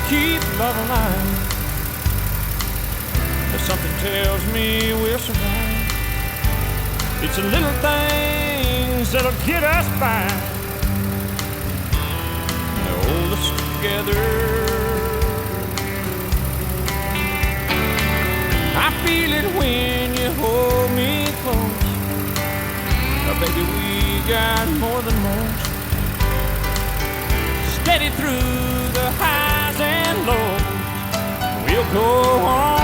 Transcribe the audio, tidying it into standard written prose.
keep love alive. But something tells me we'll survive. It's the little things that'll get us by. They'll hold us together. I feel it when you hold me close. Baby, we got more than most. Steady through the highs and lows. We'll go on